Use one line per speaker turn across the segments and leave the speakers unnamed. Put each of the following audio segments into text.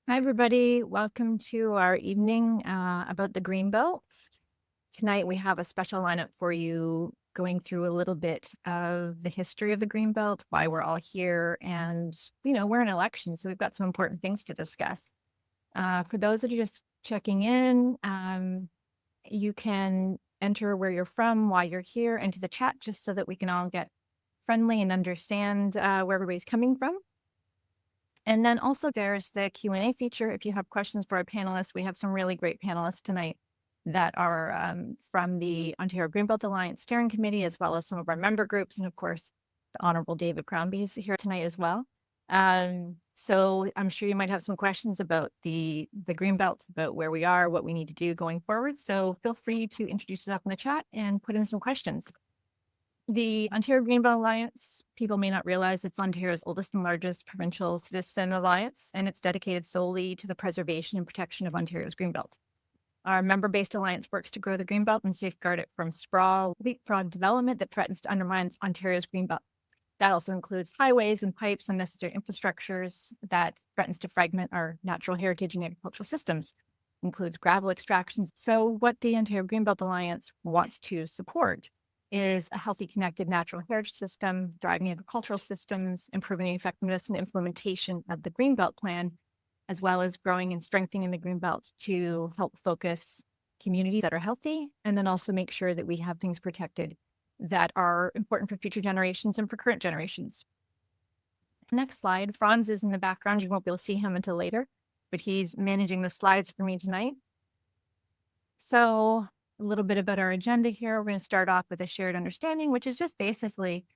Hi, everybody. Welcome to our evening about the Greenbelt. Tonight, we have a special lineup for you, going through a little bit of the history of the Greenbelt, why we're all here, and, we're in election, so we've got some important things to discuss. For those that are just checking in, you can enter where you're from, why you're here, into the chat, just so that we can all get friendly and understand where everybody's coming from. And then also there's the Q&A feature. If you have questions for our panelists, we have some really great panelists tonight that are from the Ontario Greenbelt Alliance Steering Committee, as well as some of our member groups. And of course, the Honorable David Crombie is here tonight as well. So I'm sure you might have some questions about the Greenbelt, about where we are, what we need to do going forward. So feel free to introduce yourself in the chat and put in some questions. The Ontario Greenbelt Alliance, people may not realize it's Ontario's oldest and largest provincial citizen alliance, and it's dedicated solely to the preservation and protection of Ontario's Greenbelt. Our member-based alliance works to grow the Greenbelt and safeguard it from sprawl, leapfrog development that threatens to undermine Ontario's Greenbelt. That also includes highways and pipes and necessary infrastructures that threatens to fragment our natural heritage and agricultural systems, includes gravel extractions. So what the Ontario Greenbelt Alliance wants to support is a healthy, connected natural heritage system, thriving agricultural systems, improving the effectiveness and implementation of the Greenbelt Plan, as well as growing and strengthening the Greenbelt to help focus communities that are healthy, and then also make sure that we have things protected that are important for future generations and for current generations. Next slide. Franz is in the background. You won't be able to see him until later, but he's managing the slides for me tonight. So a little bit about our agenda here. We're going to start off with a shared understanding, which is just basically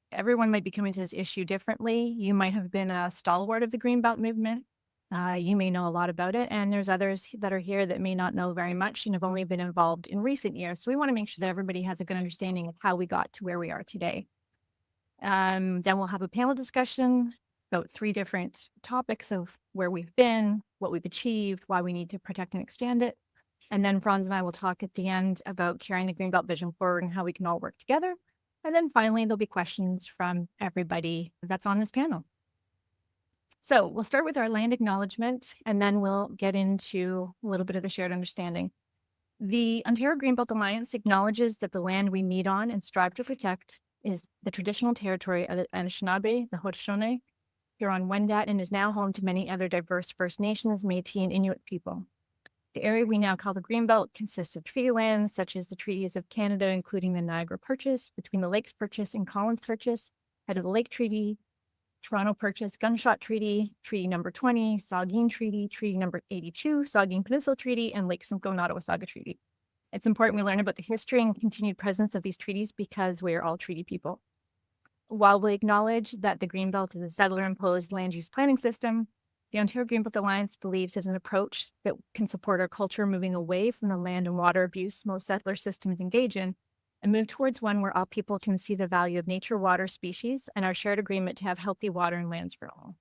everyone might be coming to this issue differently. You might have been a stalwart of the Greenbelt movement. You may know a lot about it, and there's others that are here that may not know very much and have only been involved in recent years. So we want to make sure that everybody has a good understanding of how we got to where we are today. Then we'll have a panel discussion about 3 different topics of where we've been, what we've achieved, why we need to protect and expand it. And then Franz and I will talk at the end about carrying the Greenbelt vision forward and how we can all work together. And then finally, there'll be questions from everybody that's on this panel. So we'll start with our land acknowledgement, and then we'll get into a little bit of the shared understanding. The Ontario Greenbelt Alliance acknowledges that the land we meet on and strive to protect is the traditional territory of the Anishinaabe, the Haudenosaunee, Huron-Wendat, and is now home to many other diverse First Nations, Métis, and Inuit people. The area we now call the Greenbelt consists of treaty lands, such as the treaties of Canada, including the Niagara Purchase, Between the Lakes Purchase, and Collins Purchase, Head of the Lake Treaty, Toronto Purchase, Gunshot Treaty, Treaty Number 20, Saugeen Treaty, Treaty Number 82, Saugeen Peninsula Treaty, and Lake Simcoe Nottawasaga Treaty. It's important we learn about the history and continued presence of these treaties because we are all treaty people. While we acknowledge that the Greenbelt is a settler-imposed land use planning system, the Ontario Greenbelt Alliance believes it's an approach that can support our culture moving away from the land and water abuse most settler systems engage in and move towards one where all people can see the value of nature, water, species, and our shared agreement to have healthy water and lands for all.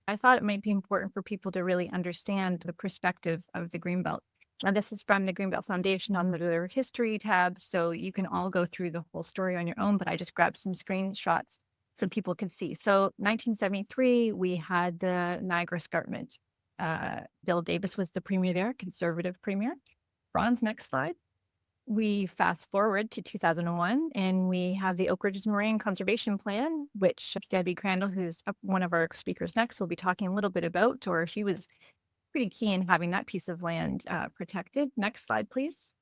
I thought it might be important for people to really understand the perspective of the Greenbelt. Now, this is from the Greenbelt Foundation on their history tab, so you can all go through the whole story on your own, but I just grabbed some screenshots so people could see. So 1973, we had the Niagara Escarpment. Bill Davis was the premier there, conservative premier. Franz, next slide. We fast forward to 2001, and we have the Oak Ridges Moraine Conservation Plan, which Debbie Crandall, who's one of our speakers next, will be talking a little bit about, or she was pretty keen having that piece of land protected. Next slide, please.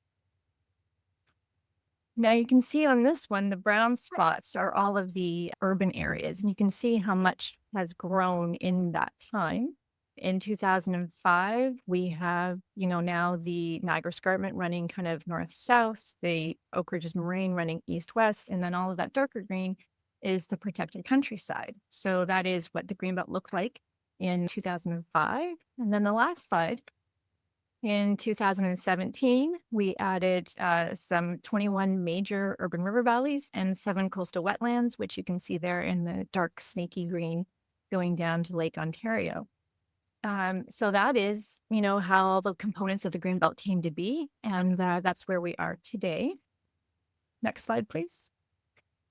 Now you can see on this one, the brown spots are all of the urban areas, and you can see how much has grown in that time. In 2005, we have, now the Niagara Escarpment running kind of north-south, the Oak Ridges Moraine running east-west, and then all of that darker green is the protected countryside. So that is what the Greenbelt looked like in 2005. And then the last slide, in 2017, we added some 21 major urban river valleys and 7 coastal wetlands, which you can see there in the dark snaky green going down to Lake Ontario. So that is, how all the components of the Greenbelt came to be, and that's where we are today. Next slide, please.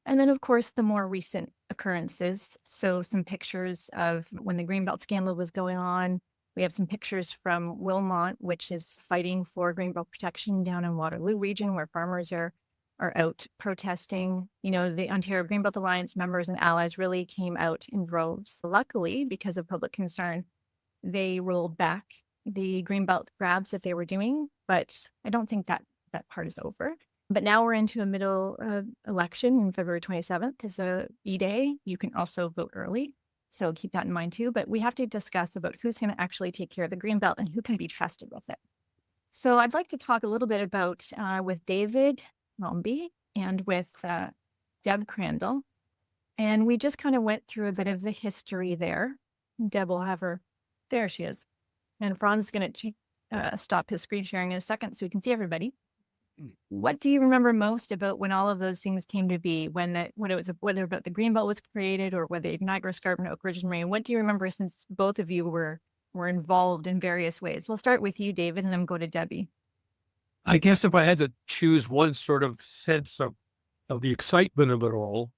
And then, of course, the more recent occurrences. So some pictures of when the Greenbelt scandal was going on. We have some pictures from Wilmot, which is fighting for Greenbelt protection down in Waterloo region, where farmers are out protesting. You know, the Ontario Greenbelt Alliance members and allies really came out in droves. Luckily, because of public concern, they rolled back the Greenbelt grabs that they were doing, but I don't think that part is over. But now we're into a middle election, and February 27th is a E-Day. You can also vote early, so keep that in mind too. But we have to discuss about who's going to actually take care of the Greenbelt and who can be trusted with it. So I'd like to talk a little bit about with David Momby and with Deb Crandall. And we just kind of went through a bit of the history there. Deb will have her, there she is. And Franz is going to stop his screen sharing in a second so we can see everybody. What do you remember most about when all of those things came to be, when it was, whether about the Greenbelt was created or whether Niagara Escarpment, Oak Ridge and Moraine? What do you remember, since both of you were involved in various ways? We'll start with you, David, and then go to Debbie.
I guess if I had to choose one sort of sense of the excitement of it all,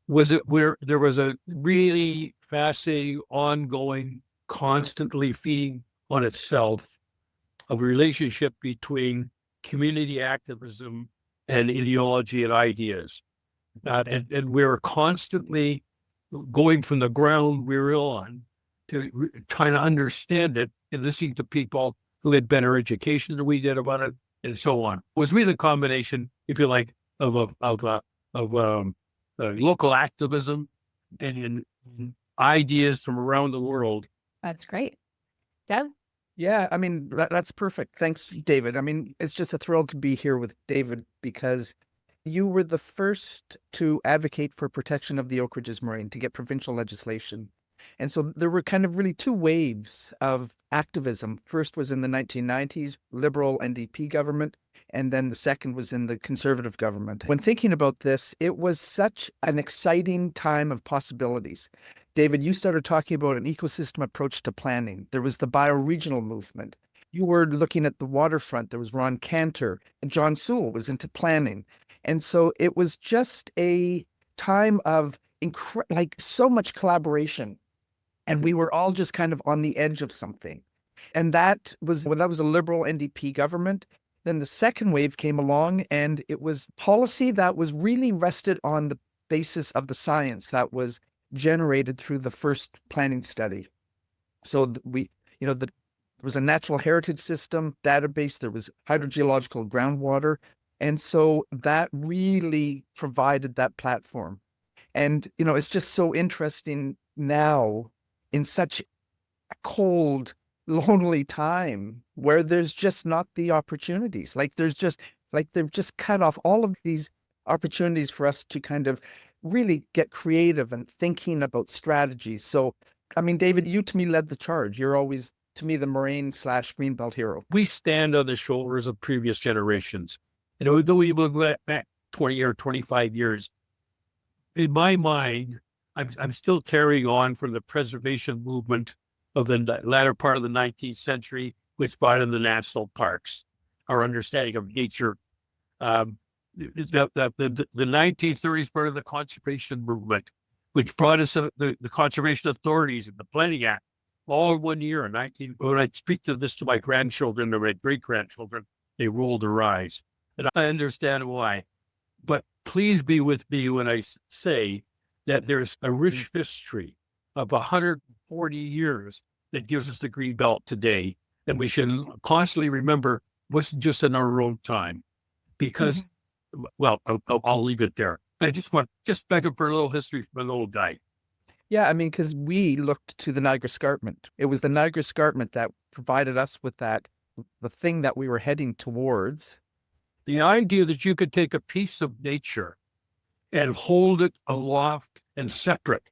was it where there was a really fascinating, ongoing, constantly feeding on itself, a relationship between community activism and ideology and ideas. And we're constantly going from the ground we're on to trying to understand it and listening to people who had better education than we did about it, and so on. It was really a combination, if you like, of local activism and in ideas from around the world.
That's great. Deb?
Yeah, I mean, that's perfect. Thanks, David. I mean, it's just a thrill to be here with David because you were the first to advocate for protection of the Oak Ridges Moraine, to get provincial legislation. And so there were kind of really two waves of activism. First was in the 1990s, Liberal NDP government, and then the second was in the Conservative government. When thinking about this, it was such an exciting time of possibilities. David, you started talking about an ecosystem approach to planning. There was the bioregional movement. You were looking at the waterfront. There was Ron Cantor, and John Sewell was into planning. And so it was just a time of so much collaboration. And we were all just kind of on the edge of something. And that was a Liberal NDP government. Then the second wave came along, and it was policy that was really rested on the basis of the science that was generated through the first planning study. So there was a natural heritage system database, there was hydrogeological groundwater. And so that really provided that platform. And, it's just so interesting now in such a cold, lonely time where there's just not the opportunities. They've just cut off all of these opportunities for us to kind of really get creative and thinking about strategies. So, I mean, David, you to me led the charge. You're always, to me, the Moraine/Greenbelt hero.
We stand on the shoulders of previous generations. And although we look back 20 or 25 years, in my mind, I'm still carrying on from the preservation movement of the latter part of the 19th century, which brought in the national parks, our understanding of nature. The 1930s part of the conservation movement, which brought us the conservation authorities and the Planning Act, all in 1 year. When I speak to this to my grandchildren or my great-grandchildren, they roll their eyes. And I understand why. But please be with me when I say that there's a rich history of 140 years that gives us the Greenbelt today. And we should constantly remember it wasn't just in our own time. Because, well, I'll leave it there. I just back up for a little history from an old guy.
Yeah, I mean, because we looked to the Niagara Escarpment. It was the Niagara Escarpment that provided us with the thing that we were heading towards.
The idea that you could take a piece of nature and hold it aloft and separate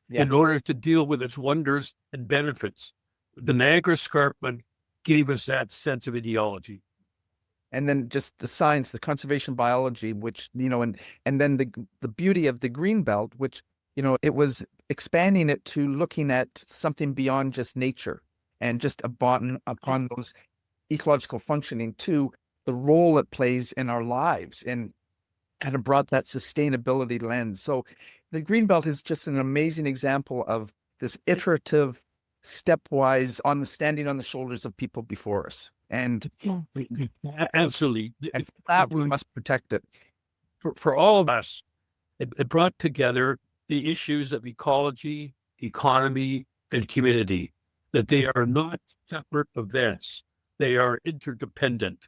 in order to deal with its wonders and benefits. The Niagara Escarpment gave us that sense of ideology.
And then just the science, the conservation biology, which, and then the beauty of the Greenbelt, which, it was expanding it to looking at something beyond just nature and just upon those ecological functioning to the role it plays in our lives. And kind of brought that sustainability lens. So the Greenbelt is just an amazing example of this iterative, stepwise standing on the shoulders of people before us. And
Absolutely.
for that we must protect it.
For all of us, it brought together the issues of ecology, economy, and community, that they are not separate events. They are interdependent.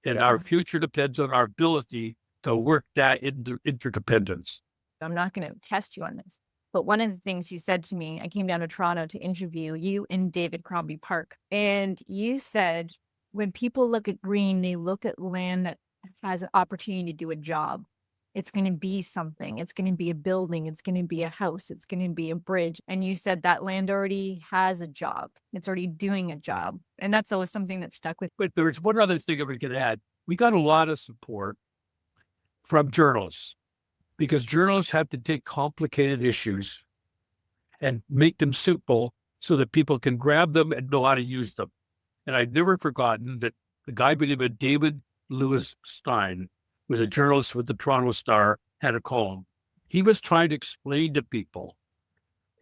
And our future depends on our ability to work that interdependence.
I'm not going to test you on this, but one of the things you said to me, I came down to Toronto to interview you in David Crombie Park. And you said, when people look at green, they look at land that has an opportunity to do a job. It's going to be something. It's going to be a building. It's going to be a house. It's going to be a bridge. And you said that land already has a job. It's already doing a job. And that's always something that stuck with me.
But there's one other thing we can add. We got a lot of support from journalists, because journalists have to take complicated issues and make them simple so that people can grab them and know how to use them. And I've never forgotten that the guy by the name of David Lewis Stein was a journalist with the Toronto Star, had a column. He was trying to explain to people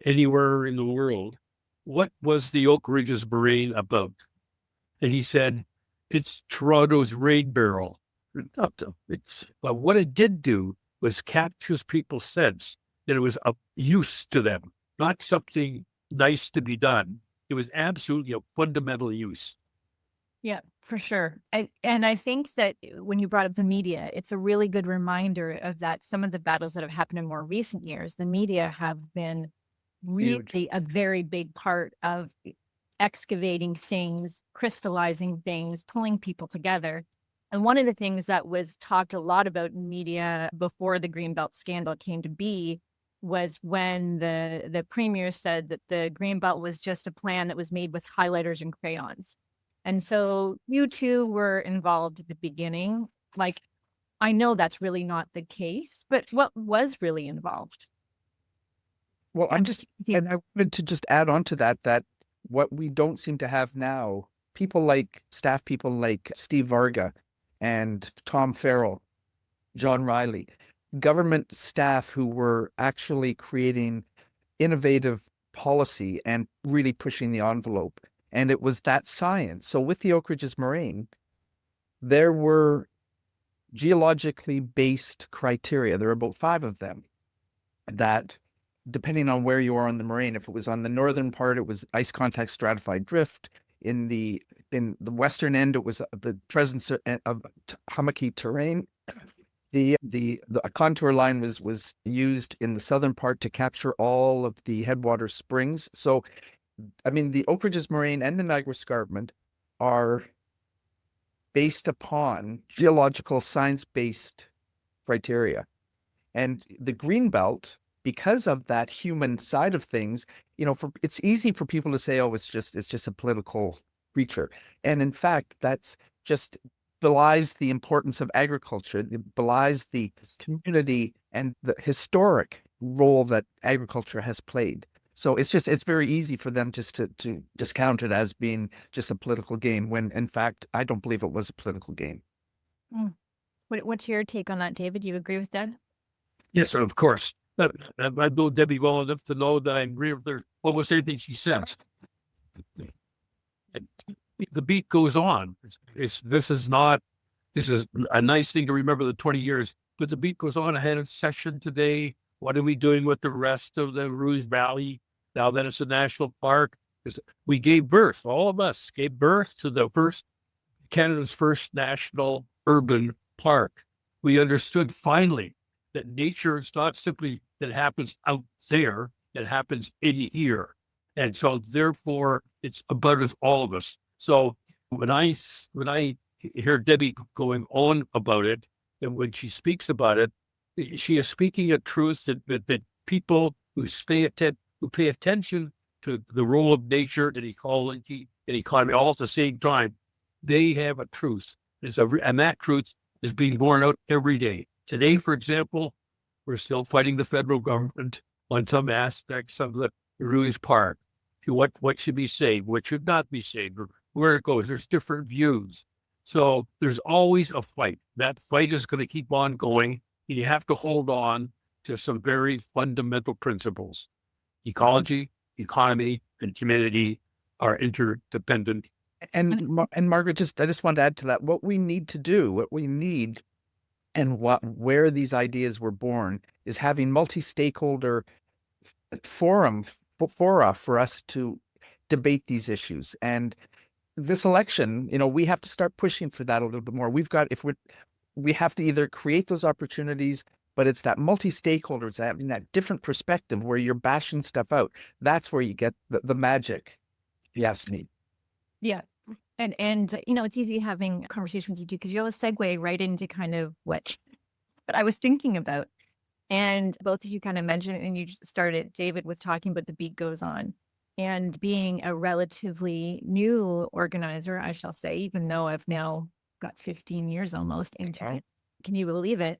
anywhere in the world what was the Oak Ridges Moraine about. And he said, it's Toronto's rain barrel. But what it did do was capture people's sense that it was of use to them, not something nice to be done. It was absolutely a fundamental use.
Yeah, for sure. And I think that when you brought up the media, it's a really good reminder of that. Some of the battles that have happened in more recent years, the media have been really a very big part of excavating things, crystallizing things, pulling people together. And one of the things that was talked a lot about in media before the Greenbelt scandal came to be was when the premier said that the Greenbelt was just a plan that was made with highlighters and crayons. And so you two were involved at the beginning. Like, I know that's really not the case, but what was really involved?
Well, and I wanted to just add on to that, that what we don't seem to have now, staff people like Steve Varga and Tom Farrell, John Riley, government staff who were actually creating innovative policy and really pushing the envelope. And it was that science. So with the Oak Ridges Moraine, there were geologically based criteria. There are about 5 of them that, depending on where you are on the moraine, if it was on the northern part, it was ice contact stratified drift. In the western end, it was the presence of hummocky terrain. The contour line was used in the southern part to capture all of the headwater springs. So, I mean, the Oak Ridges Moraine and the Niagara Escarpment are based upon geological science-based criteria. And the Greenbelt, because of that human side of things, it's easy for people to say, oh, it's just a political creature. And in fact, that's just belies the importance of agriculture. It belies the community and the historic role that agriculture has played. So it's very easy for them just to discount it as being just a political game, when in fact, I don't believe it was a political game.
What's your take on that, David? Do you agree with that?
Yes, of course. I know Debbie well enough to know that I agree with her almost anything she says. The beat goes on. This is a nice thing to remember the 20 years, but the beat goes on. I had a session today. What are we doing with the rest of the Rouge Valley now that it's a national park? We gave birth, all of us gave birth to Canada's first national urban park. We understood finally that nature is not simply that happens out there, it happens in here. And so therefore it's about all of us. So when I hear Debbie going on about it, and when she speaks about it, she is speaking a truth that people who pay attention to the role of nature and ecology and economy all at the same time, they have a truth. And that truth is being borne out every day. Today, for example, we're still fighting the federal government on some aspects of the Rouge Park. What should be saved, what should not be saved, or where it goes. There's different views. So there's always a fight. That fight is going to keep on going. You have to hold on to some very fundamental principles. Ecology, economy, and community are interdependent.
And Margaret, I just want to add to that, what we need to do, what we need, and where these ideas were born is having multi-stakeholder fora for us to debate these issues. And this election, we have to start pushing for that a little bit more. We have to either create those opportunities, but it's that multi-stakeholders having that different perspective where you're bashing stuff out. That's where you get the magic. Yes, me.
Yeah. And it's easy having a conversation with you too, because you always segue right into kind of what I was thinking about. And both of you kind of mentioned it, and you started, David, with talking about the beat goes on. And being a relatively new organizer, I shall say, even though I've now got 15 years almost into it. Can you believe it?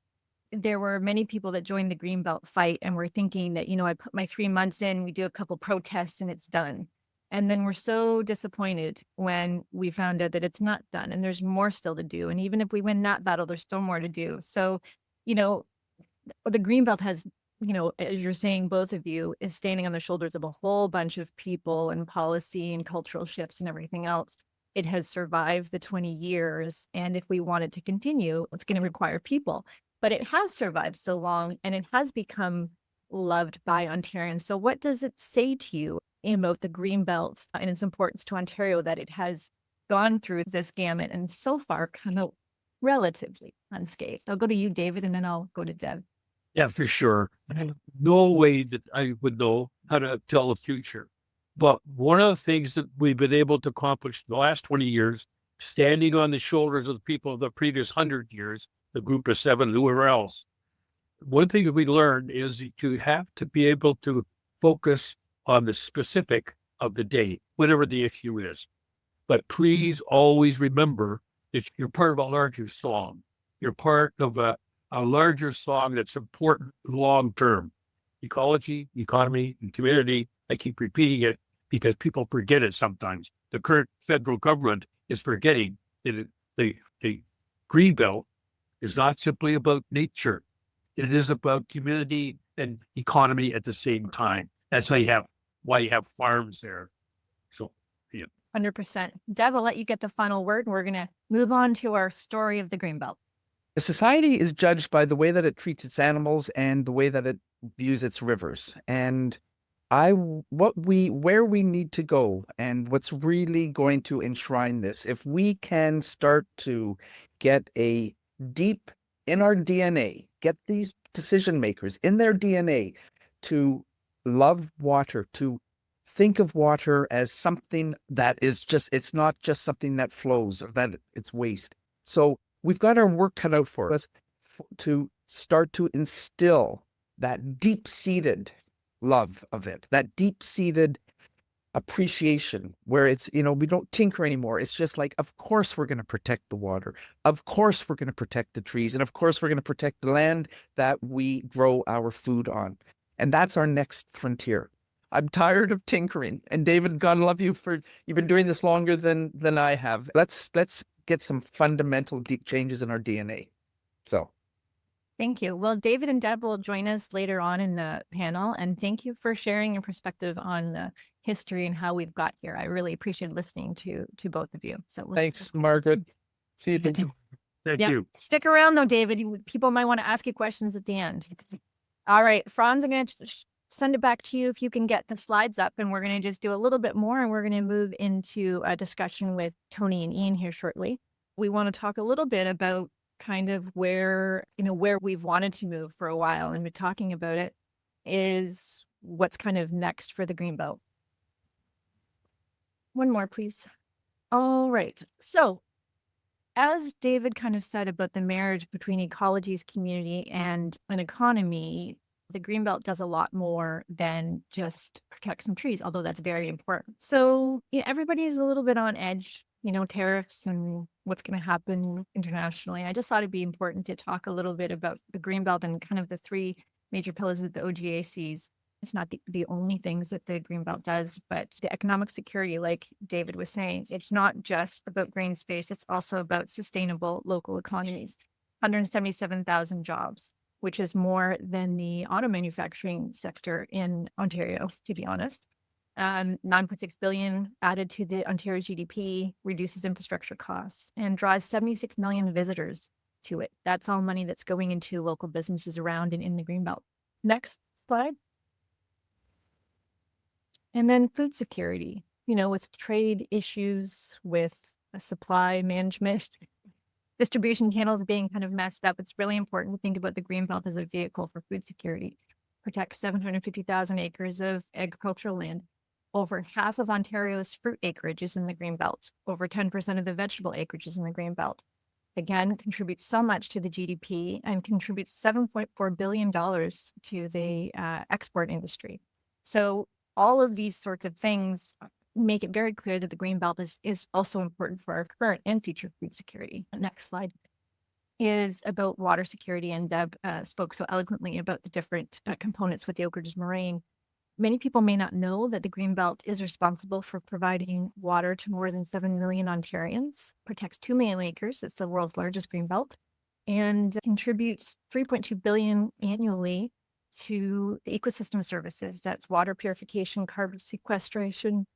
There were many people that joined the Greenbelt fight and were thinking that, I put my 3 months in, we do a couple protests and it's done. And then we're so disappointed when we found out that it's not done and there's more still to do. And even if we win that battle, there's still more to do. So, the Greenbelt has, as you're saying, both of you, is standing on the shoulders of a whole bunch of people and policy and cultural shifts and everything else. It has survived the 20 years. And if we want it to continue, it's going to require people. But it has survived so long and it has become loved by Ontarians. So what does it say to you about the Greenbelt and its importance to Ontario that it has gone through this gamut and so far come out relatively unscathed? I'll go to you, David, and then I'll go to Deb.
Yeah, for sure. No way that I would know how to tell the future. But one of the things that we've been able to accomplish in the last 20 years, standing on the shoulders of the people of the previous 100 years, the group of 7, whoever else, one thing that we learned is that you have to be able to focus on the specific of the day, whatever the issue is. But please always remember that you're part of a larger song. You're part of a larger song that's important long term. Ecology, economy, and community. I keep repeating it because people forget it sometimes. The current federal government is forgetting that the Greenbelt is not simply about nature. It is about community and economy at the same time. That's why you have farms there. So, yeah.
100%. Deb, I'll let you get the final word. We're going to move on to our story of the Greenbelt.
The society is judged by the way that it treats its animals and the way that it views its rivers. And where we need to go and what's really going to enshrine this, if we can start to get a deep in our DNA, get these decision makers in their DNA to love water, to think of water as something that is it's not just something that flows or that it's waste. So we've got our work cut out for us to start to instill that deep-seated love of it, that deep-seated appreciation where it's, we don't tinker anymore. It's just like, of course, we're going to protect the water. Of course, we're going to protect the trees. And of course, we're going to protect the land that we grow our food on. And that's our next frontier. I'm tired of tinkering. And David, God love you you've been doing this longer than I have. Let's get some fundamental deep changes in our DNA. So.
Thank you. Well, David and Deb will join us later on in the panel. And thank you for sharing your perspective on the history and how we've got here. I really appreciate listening to both of you. So
thanks, Margaret. See you.
Thank you.
Stick around though, David. People might want to ask you questions at the end. All right, Franz, I'm going to send it back to you if you can get the slides up, and we're going to just do a little bit more, and we're going to move into a discussion with Tony and Ian here shortly. We want to talk a little bit about kind of where we've wanted to move for a while, and we're talking about it is what's kind of next for the Greenbelt. One more, please. All right. So as David kind of said about the marriage between ecologies, community, and an economy, the Greenbelt does a lot more than just protect some trees, although that's very important. So everybody is a little bit on edge, tariffs and what's going to happen internationally. I just thought it'd be important to talk a little bit about the Greenbelt and kind of the 3 major pillars that the OGA sees. It's not the only things that the Greenbelt does, but the economic security, like David was saying, it's not just about green space. It's also about sustainable local economies, 177,000 jobs. which is more than the auto manufacturing sector in Ontario, to be honest. 9.6 billion added to the Ontario GDP, reduces infrastructure costs, and draws 76 million visitors to it. That's all money that's going into local businesses around and in the Greenbelt. Next slide. And then food security, with trade issues, with supply management, distribution channels being kind of messed up, it's really important to think about the Greenbelt as a vehicle for food security. Protects 750,000 acres of agricultural land. Over half of Ontario's fruit acreage is in the Greenbelt. Over 10% of the vegetable acreage is in the Greenbelt. Again, contributes so much to the GDP and contributes $7.4 billion to the export industry. So all of these sorts of things make it very clear that the Greenbelt is also important for our current and future food security. Next slide is about water security, and Deb spoke so eloquently about the different components with the Oak Ridges Moraine. Many people may not know that the Greenbelt is responsible for providing water to more than 7 million Ontarians, protects 2 million acres, it's the world's largest Greenbelt, and contributes $3.2 billion annually to the ecosystem services. That's water purification, carbon sequestration,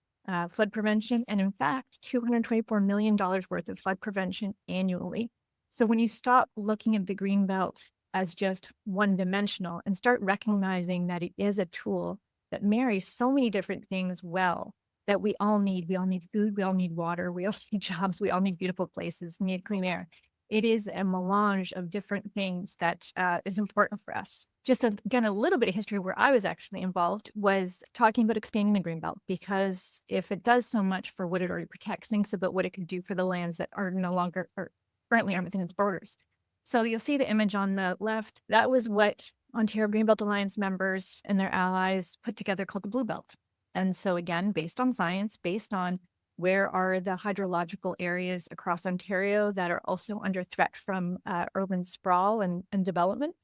flood prevention, and in fact, $224 million worth of flood prevention annually. So when you stop looking at the Greenbelt as just one-dimensional and start recognizing that it is a tool that marries so many different things well that we all need. We all need food, we all need water, we all need jobs, we all need beautiful places, we need clean air. It is a melange of different things that is important for us. Just again, a little bit of history where I was actually involved was talking about expanding the Greenbelt, because if it does so much for what it already protects, thinks about what it could do for the lands that are no longer or currently aren't within its borders. So you'll see the image on the left. That was what Ontario Greenbelt Alliance members and their allies put together called the Blue Belt. And so again, based on science, based on where are the hydrological areas across Ontario that are also under threat from urban sprawl and development,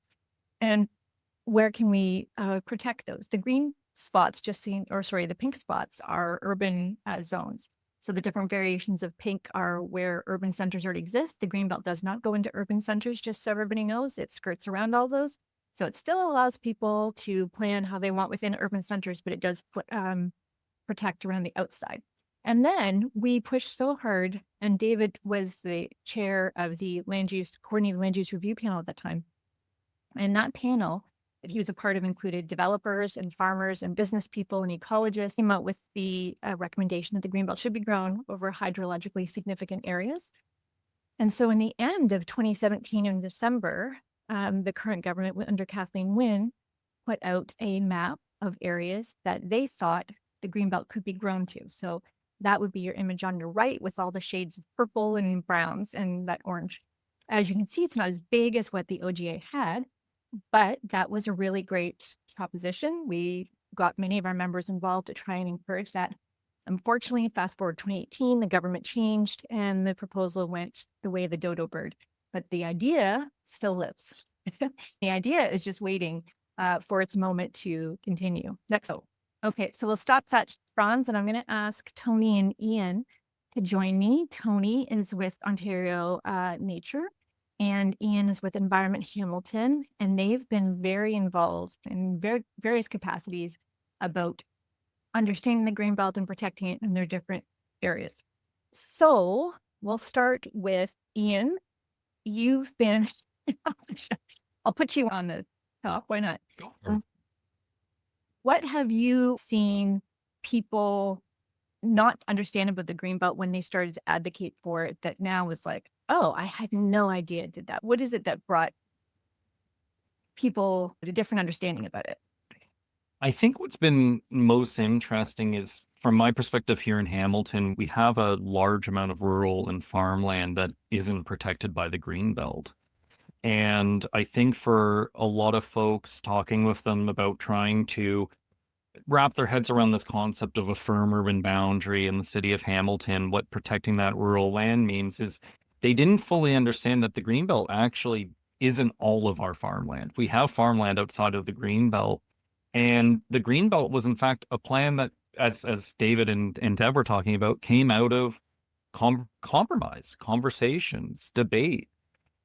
and where can we protect those? The green spots the pink spots are urban zones. So the different variations of pink are where urban centers already exist. The Greenbelt does not go into urban centers, just so everybody knows. It skirts around all those. So it still allows people to plan how they want within urban centers, but it does protect around the outside. And then we pushed so hard, and David was the chair of the coordinated land use review panel at that time. And that panel that he was a part of included developers and farmers and business people and ecologists. Came out with the recommendation that the Greenbelt should be grown over hydrologically significant areas. And so in the end of 2017 in December, the current government under Kathleen Wynne put out a map of areas that they thought the Greenbelt could be grown to. So that would be your image on your right with all the shades of purple and browns and that orange. As you can see, it's not as big as what the OGA had, but that was a really great proposition. We got many of our members involved to try and encourage that. Unfortunately, fast forward 2018, the government changed and the proposal went the way of the dodo bird. But the idea still lives. The idea is just waiting for its moment to continue. Next. Okay, so we'll stop that, Franz, and I'm going to ask Tony and Ian to join me. Tony is with Ontario Nature, and Ian is with Environment Hamilton, and they've been very involved in various capacities about understanding the Greenbelt and protecting it in their different areas. So we'll start with Ian. You've been, I'll put you on the top. Why not? What have you seen people not understand about the Greenbelt when they started to advocate for it that now is like, oh, I had no idea it did that? What is it that brought people a different understanding about it?
I think what's been most interesting is, from my perspective here in Hamilton, we have a large amount of rural and farmland that isn't protected by the Greenbelt. And I think for a lot of folks, talking with them about trying to wrap their heads around this concept of a firm urban boundary in the city of Hamilton, what protecting that rural land means is they didn't fully understand that the Greenbelt actually isn't all of our farmland. We have farmland outside of the Greenbelt. And the Greenbelt was, in fact, a plan that, as David and Deb were talking about, came out of compromise, conversations, debate.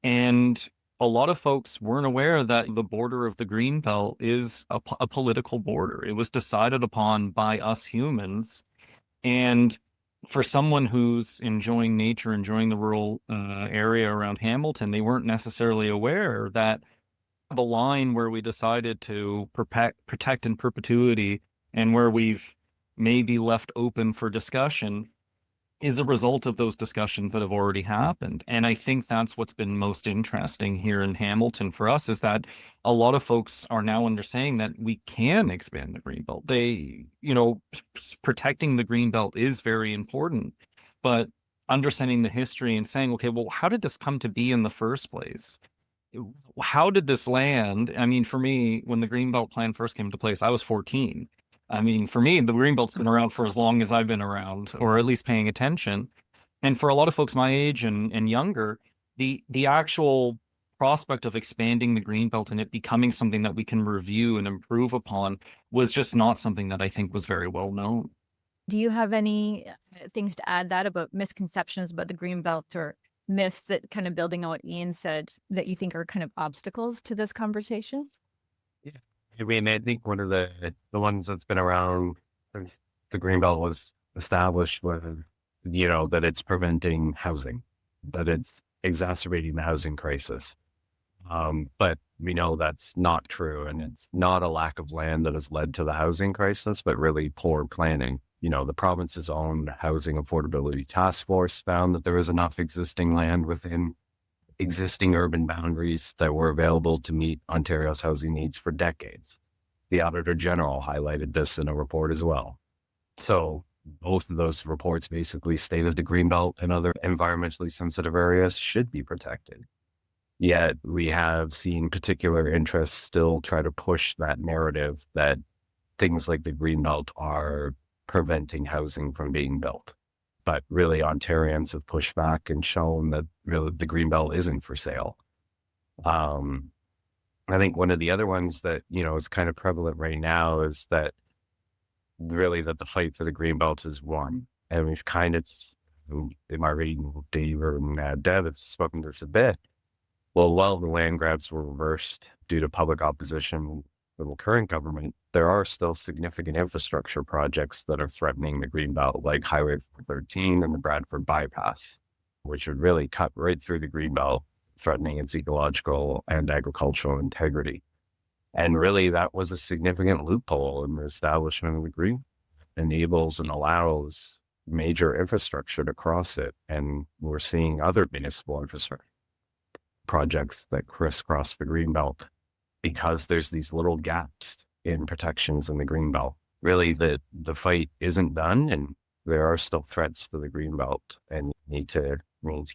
And a lot of folks weren't aware that the border of the Greenbelt is a political border. It was decided upon by us humans. And for someone who's enjoying nature, enjoying the rural area around Hamilton, they weren't necessarily aware that the line where we decided to protect in perpetuity and where we've maybe left open for discussion is a result of those discussions that have already happened. And I think that's what's been most interesting here in Hamilton for us, is that a lot of folks are now understanding that we can expand the Greenbelt. They, protecting the Greenbelt is very important, but understanding the history and saying, okay, well, how did this come to be in the first place? How did this land? I mean, for me, when the Greenbelt plan first came into place, I was 14. I mean, for me, the Greenbelt's been around for as long as I've been around, or at least paying attention. And for a lot of folks my age and younger, the actual prospect of expanding the Greenbelt and it becoming something that we can review and improve upon was just not something that I think was very well known.
Do you have any things to add that about misconceptions about the Greenbelt or myths that, kind of building on what Ian said, that you think are kind of obstacles to this conversation?
I mean, I think one of the ones that's been around since the Greenbelt was established was, that it's preventing housing, that it's exacerbating the housing crisis. But we know that's not true, and it's not a lack of land that has led to the housing crisis, but really poor planning. The province's own Housing Affordability Task Force found that there was enough existing land within existing urban boundaries that were available to meet Ontario's housing needs for decades. The Auditor General highlighted this in a report as well. So both of those reports basically stated the Greenbelt and other environmentally sensitive areas should be protected. Yet we have seen particular interests still try to push that narrative that things like the Greenbelt are preventing housing from being built. But really, Ontarians have pushed back and shown that really the Greenbelt isn't for sale. I think one of the other ones that, is kind of prevalent right now is that really that the fight for the Greenbelt is won. And we've kind of, in my reading, Dave and Deb have spoken to this a bit. Well, while the land grabs were reversed due to public opposition from the current government, there are still significant infrastructure projects that are threatening the Greenbelt, like Highway 413 and the Bradford Bypass, which would really cut right through the Greenbelt, threatening its ecological and agricultural integrity. And really, that was a significant loophole in the establishment of the Green. Enables and allows major infrastructure to cross it. And we're seeing other municipal infrastructure projects that crisscross the Greenbelt because there's these little gaps in protections in the Greenbelt. Really, the fight isn't done, and there are still threats to the Greenbelt, and we need to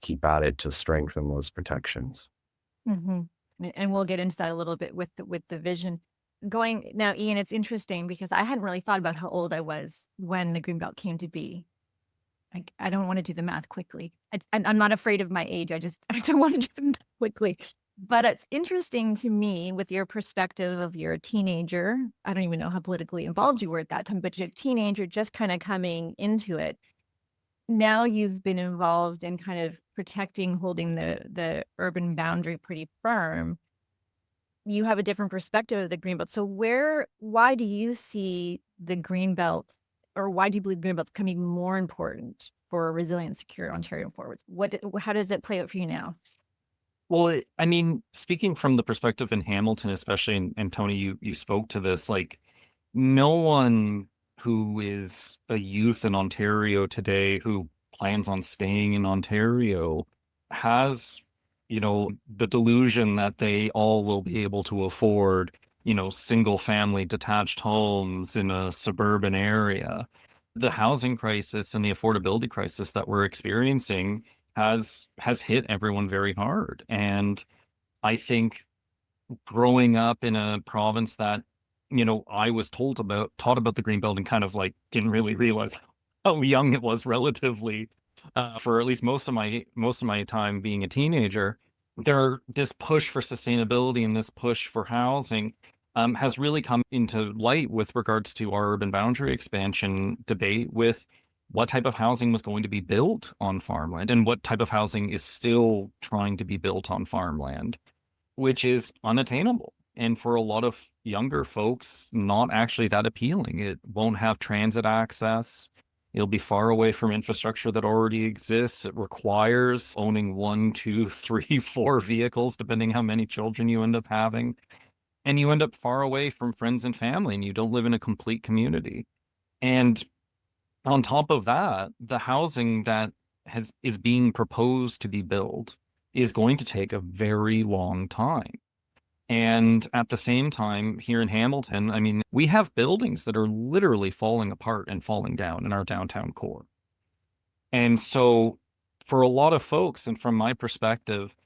keep at it to strengthen those protections.
Mm-hmm. And we'll get into that a little bit with the vision. Going now, Ian, it's interesting because I hadn't really thought about how old I was when the Greenbelt came to be. I don't want to do the math quickly. I'm not afraid of my age. I don't want to do the math quickly. But it's interesting to me, with your perspective of you're a teenager. I don't even know how politically involved you were at that time, but you're a teenager just kind of coming into it. Now you've been involved in kind of protecting, holding the urban boundary pretty firm. You have a different perspective of the Greenbelt. So why do you see the Greenbelt, or why do you believe Greenbelt becoming more important for a resilient, secure Ontario forwards? How does it play out for you now?
Well, I mean, speaking from the perspective in Hamilton, especially, and Tony, you spoke to this, like, no one who is a youth in Ontario today who plans on staying in Ontario has, the delusion that they all will be able to afford, single family detached homes in a suburban area. The housing crisis and the affordability crisis that we're experiencing has hit everyone very hard. And I think growing up in a province that, I was taught about the Greenbelt and kind of like didn't really realize how young it was relatively for at least most of my time being a teenager. This push for sustainability and this push for housing has really come into light with regards to our urban boundary expansion debate, with what type of housing was going to be built on farmland and what type of housing is still trying to be built on farmland. which is unattainable. And for a lot of younger folks, not actually that appealing. It won't have transit access. It'll be far away from infrastructure that already exists. It requires owning 1, 2, 3, 4 vehicles, depending how many children you end up having. And you end up far away from friends and family, and you don't live in a complete community. And on top of that, the housing that is being proposed to be built is going to take a very long time. And at the same time, here in Hamilton, I mean, we have buildings that are literally falling apart and falling down in our downtown core. And so for a lot of folks, and from my perspective,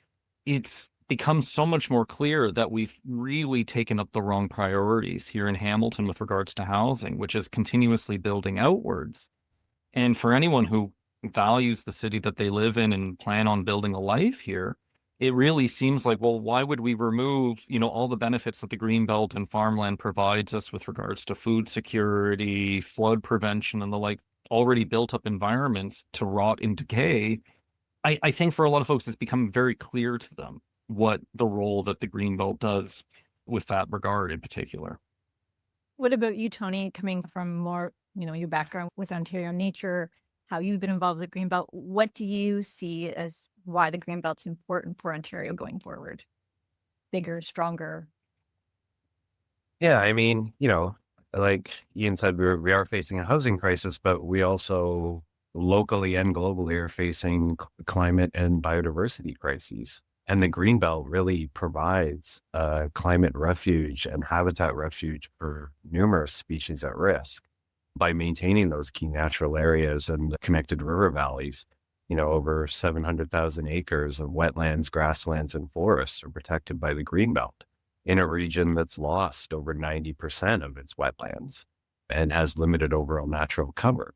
it's become so much more clear that we've really taken up the wrong priorities here in Hamilton with regards to housing, which is continuously building outwards. And for anyone who values the city that they live in and plan on building a life here, it really seems like, well, why would we remove, all the benefits that the Greenbelt and farmland provides us with regards to food security, flood prevention, and the like already built up environments to rot and decay? I think for a lot of folks, it's become very clear to them what the role that the Greenbelt does with that regard in particular.
What about you, Tony, coming from more, your background with Ontario nature, how you've been involved with the Greenbelt? What do you see as why the Greenbelt's important for Ontario going forward? Bigger, stronger?
Yeah, I mean, like Ian said, we are facing a housing crisis, but we also locally and globally are facing climate and biodiversity crises. And the Greenbelt really provides climate refuge and habitat refuge for numerous species at risk by maintaining those key natural areas and the connected river valleys. Over 700,000 acres of wetlands, grasslands, and forests are protected by the Greenbelt in a region that's lost over 90% of its wetlands and has limited overall natural cover.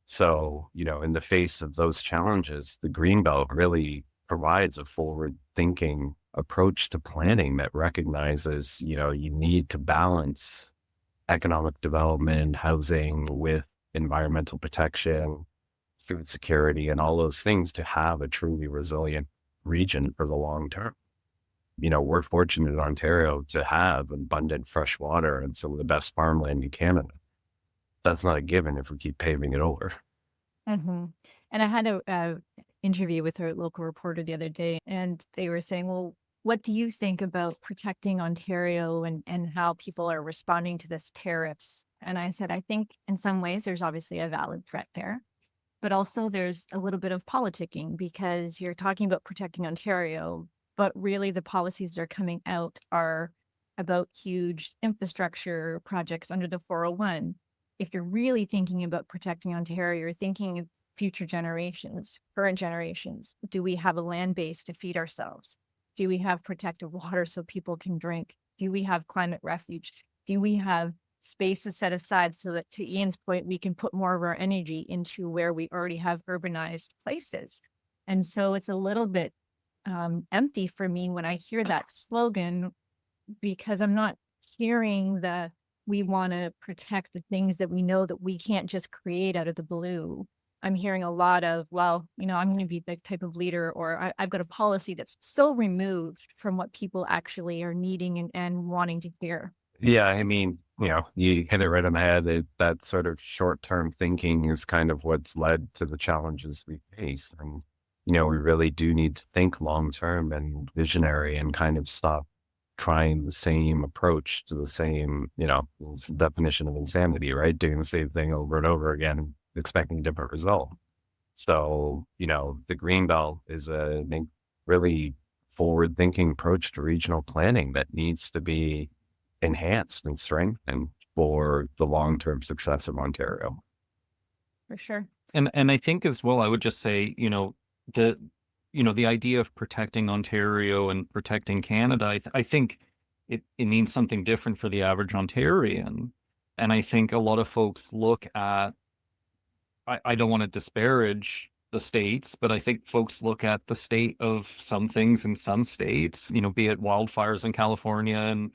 So, in the face of those challenges, the Greenbelt really provides a forward-thinking approach to planning that recognizes, you need to balance economic development, housing with environmental protection, food security, and all those things to have a truly resilient region for the long term. We're fortunate in Ontario to have abundant fresh water and some of the best farmland in Canada. That's not a given if we keep paving it over.
Mm-hmm. And I had a interview with a local reporter the other day, and they were saying, well, what do you think about protecting Ontario and how people are responding to this tariffs? And I said, I think in some ways there's obviously a valid threat there, but also there's a little bit of politicking because you're talking about protecting Ontario, but really the policies that are coming out are about huge infrastructure projects under the 401. If you're really thinking about protecting Ontario, you're thinking of future generations, current generations. Do we have a land base to feed ourselves? Do we have protected water so people can drink? Do we have climate refuge? Do we have spaces set aside so that, to Ian's point, we can put more of our energy into where we already have urbanized places? And so it's a little bit empty for me when I hear that slogan, because I'm not hearing we want to protect the things that we know that we can't just create out of the blue. I'm hearing a lot of, well, I'm going to be the type of leader, or I've got a policy that's so removed from what people actually are needing and wanting to hear.
Yeah, I mean, you hit it right on the head. That sort of short-term thinking is kind of what's led to the challenges we face. And, we really do need to think long-term and visionary and kind of stop trying the same approach to the same, definition of insanity, right? Doing the same thing over and over again, expecting a different result. So, the Greenbelt is a really forward-thinking approach to regional planning that needs to be enhanced and strengthened for the long-term success of Ontario.
For sure.
And I think as well, I would just say, the idea of protecting Ontario and protecting Canada, I think it means something different for the average Ontarian. And I think a lot of folks look at, I don't want to disparage the states, but I think folks look at the state of some things in some states, be it wildfires in California and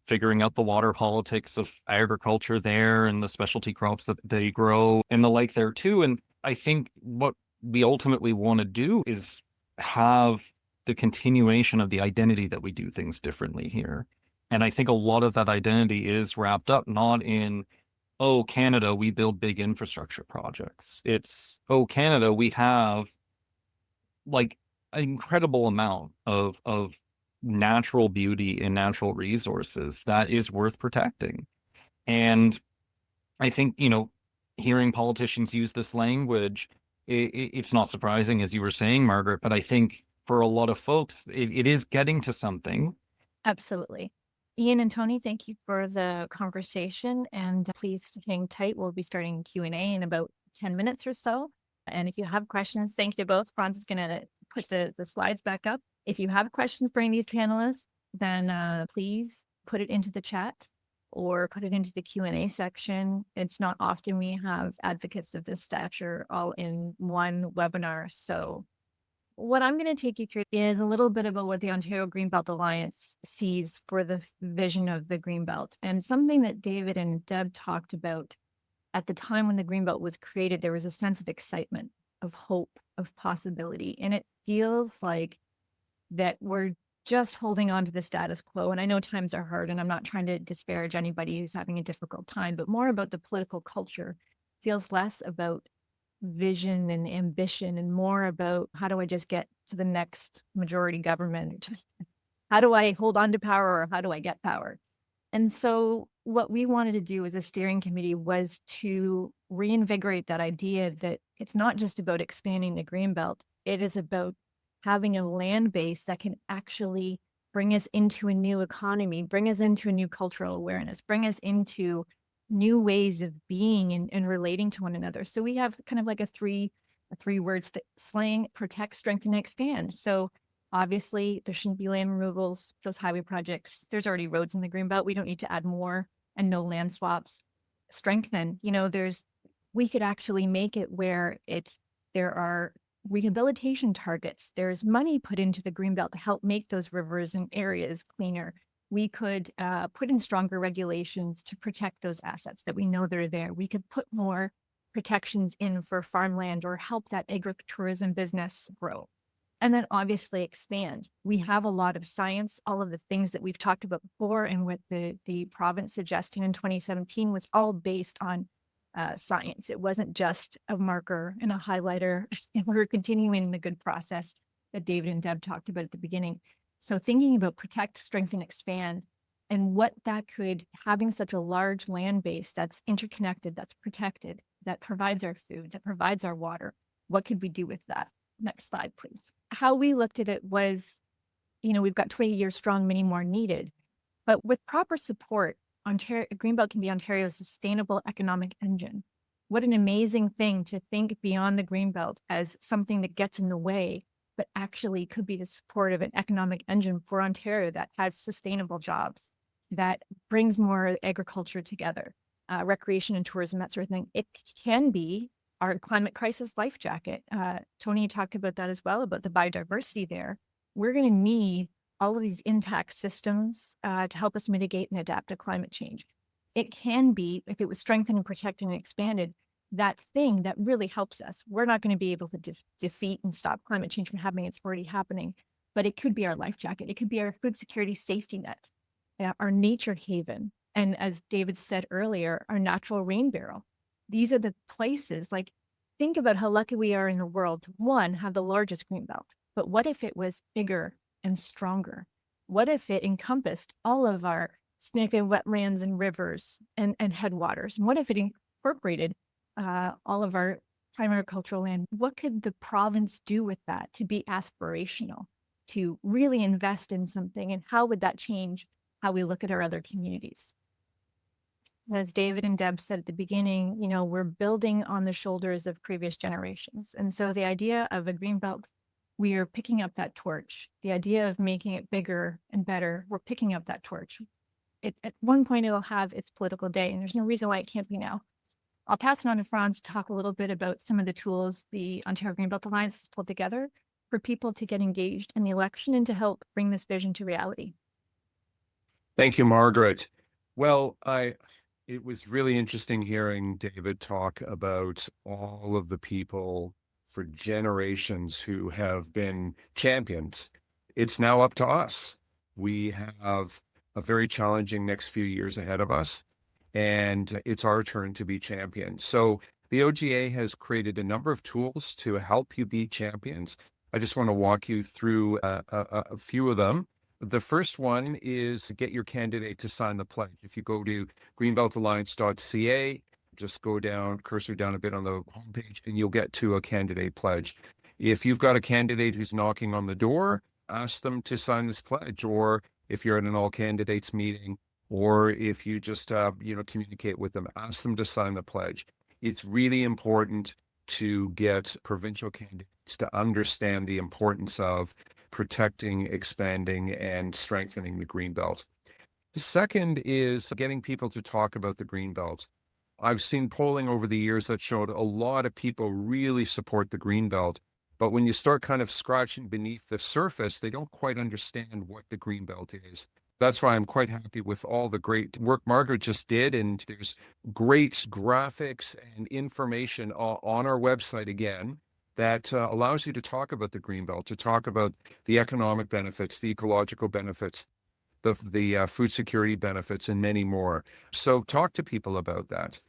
figuring out the water politics of agriculture there and the specialty crops that they grow and the like there too. And I think what we ultimately want to do is have the continuation of the identity that we do things differently here. And I think a lot of that identity is wrapped up not in, oh, Canada, we build big infrastructure projects. It's, oh, Canada, we have like an incredible amount of natural beauty and natural resources that is worth protecting. And I think, hearing politicians use this language, it's not surprising, as you were saying, Margaret, but I think for a lot of folks, it is getting to something.
Absolutely. Ian and Tony, thank you for the conversation, and please hang tight. We'll be starting Q&A in about 10 minutes or so. And if you have questions, thank you both. Franz is going to put the slides back up. If you have questions for any of these panelists, then please put it into the chat or put it into the Q&A section. It's not often we have advocates of this stature all in one webinar. So what I'm going to take you through is a little bit about what the Ontario Greenbelt Alliance sees for the vision of the Greenbelt, and something that David and Deb talked about at the time when the Greenbelt was created. There was a sense of excitement, of hope, of possibility, and it feels like that we're just holding on to the status quo. And I know times are hard, and I'm not trying to disparage anybody who's having a difficult time, but more about the political culture feels less about vision and ambition and more about how do I just get to the next majority government? How do I hold on to power, or how do I get power? And so what we wanted to do as a steering committee was to reinvigorate that idea that it's not just about expanding the Greenbelt. It is about having a land base that can actually bring us into a new economy, bring us into a new cultural awareness, bring us into new ways of being and relating to one another. So we have kind of like a three words slang: protect, strengthen, and expand. So obviously there shouldn't be land removals, those highway projects. There's already roads in the Greenbelt. We don't need to add more, and no land swaps. Strengthen, we could actually make it where there are rehabilitation targets. There's money put into the Greenbelt to help make those rivers and areas cleaner. We could put in stronger regulations to protect those assets that we know that are there. We could put more protections in for farmland or help that agritourism business grow. And then obviously expand. We have a lot of science. All of the things that we've talked about before and what the province suggested in 2017 was all based on science. It wasn't just a marker and a highlighter. And we're continuing the good process that David and Deb talked about at the beginning. So thinking about protect, strengthen, expand, and what that could, having such a large land base that's interconnected, that's protected, that provides our food, that provides our water, what could we do with that? Next slide, please. How we looked at it was, we've got 20 years strong, many more needed. But with proper support, Greenbelt can be Ontario's sustainable economic engine. What an amazing thing to think beyond the Greenbelt as something that gets in the way, but actually could be the support of an economic engine for Ontario that has sustainable jobs, that brings more agriculture together, recreation and tourism, that sort of thing. It can be our climate crisis life jacket. Tony talked about that as well, about the biodiversity there. We're going to need all of these intact systems to help us mitigate and adapt to climate change. It can be, if it was strengthened and protected and expanded, that thing that really helps us. We're not going to be able to defeat and stop climate change from happening. It's already happening, but it could be our life jacket. It could be our food security safety net, our nature haven. And as David said earlier, our natural rain barrel. These are the places, think about how lucky we are in the world to, one, have the largest Greenbelt. But what if it was bigger and stronger? What if it encompassed all of our significant wetlands and rivers and headwaters? And what if it incorporated all of our primary cultural land? What could the province do with that to be aspirational, to really invest in something? And how would that change how we look at our other communities? As David and Deb said at the beginning, we're building on the shoulders of previous generations. And so the idea of a Greenbelt, we are picking up that torch. The idea of making it bigger and better, we're picking up that torch. At one point, it'll have its political day, and there's no reason why it can't be now. I'll pass it on to Franz to talk a little bit about some of the tools the Ontario Greenbelt Alliance has pulled together for people to get engaged in the election and to help bring this vision to reality.
Thank you, Margaret. Well, it was really interesting hearing David talk about all of the people for generations who have been champions it's now up to us. We have a very challenging next few years ahead of us, and it's our turn to be champions. So the OGA has created a number of tools to help you be champions. I just want to walk you through a few of them. The first one is get your candidate to sign the pledge. If you go to greenbeltalliance.ca, just go down, cursor down a bit on the homepage, and you'll get to a candidate pledge. If you've got a candidate who's knocking on the door, ask them to sign this pledge. Or if you're at an all candidates meeting, or if you just communicate with them, ask them to sign the pledge. It's really important to get provincial candidates to understand the importance of protecting, expanding, and strengthening the Greenbelt. The second is getting people to talk about the Greenbelt. I've seen polling over the years that showed a lot of people really support the Greenbelt, but when you start kind of scratching beneath the surface, they don't quite understand what the Greenbelt is. That's why I'm quite happy with all the great work Margaret just did. And there's great graphics and information on our website again that allows you to talk about the Greenbelt, to talk about the economic benefits, the ecological benefits, the food security benefits, and many more. So talk to people about that.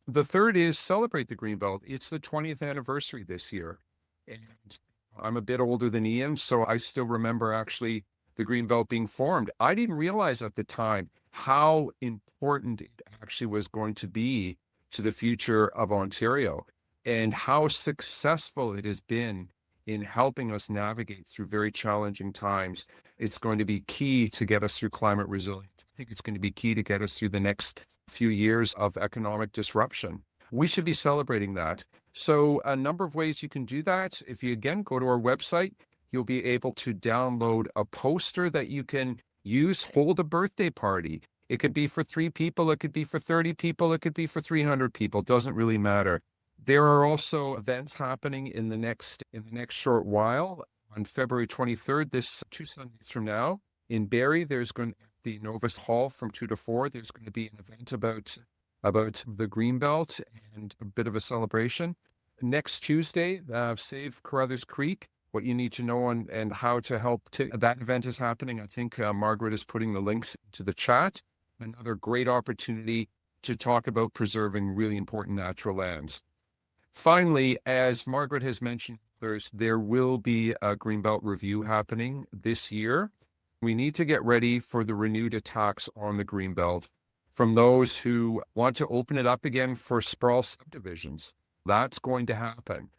The third is celebrate the Greenbelt. It's the 20th anniversary this year. And I'm a bit older than Ian, so I still remember actually the Greenbelt being formed. I didn't realize at the time how important it actually was going to be to the future of Ontario and how successful it has been in helping us navigate through very challenging times. It's going to be key to get us through climate resilience. I think it's going to be key to get us through the next few years of economic disruption. We should be celebrating that. So a number of ways you can do that. If you, again, go to our website, you'll be able to download a poster that you can use, hold a birthday party. It could be for 3 people, it could be for 30 people, it could be for 300 people, doesn't really matter. There are also events happening in the next short while. On February 23rd, this 2 Sundays from now, in Barrie, there's going to be the Novus Hall from 2 to 4. There's going to be an event about the Greenbelt and a bit of a celebration. Next Tuesday, Save Carruthers Creek, what you need to know and how to help. That event is happening. I think Margaret is putting the links to the chat. Another great opportunity to talk about preserving really important natural lands. Finally, as Margaret has mentioned, there will be a Greenbelt review happening this year. We need to get ready for the renewed attacks on the Greenbelt from those who want to open it up again for sprawl subdivisions. That's going to happen,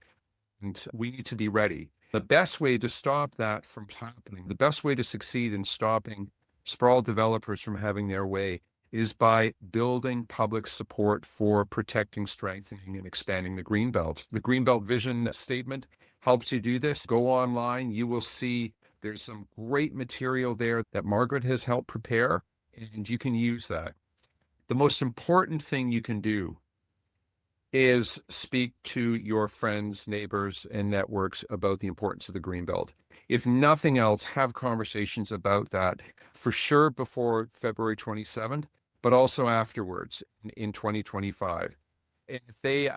and we need to be ready. The best way to stop that from happening, the best way to succeed in stopping sprawl developers from having their way is by building public support for protecting, strengthening, and expanding the Greenbelt. The Greenbelt Vision Statement helps you do this. Go online, you will see there's some great material there that Margaret has helped prepare, and you can use that. The most important thing you can do is speak to your friends, neighbors, and networks about the importance of the Greenbelt. If nothing else, have conversations about that for sure before February 27th, but also afterwards in 2025. And if they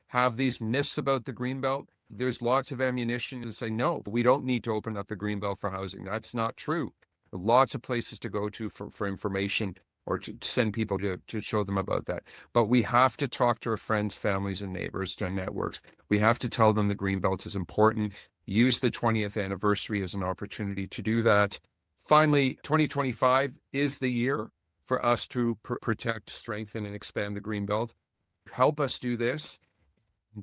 have these myths about the Greenbelt, there's lots of ammunition to say, no, we don't need to open up the Greenbelt for housing. That's not true. Lots of places to go to for information or to send people to show them about that. But we have to talk to our friends, families, and neighbors, to our networks. We have to tell them the Greenbelt is important. Use the 20th anniversary as an opportunity to do that. Finally, 2025 is the year for us to protect, strengthen, and expand the Greenbelt. Help us do this,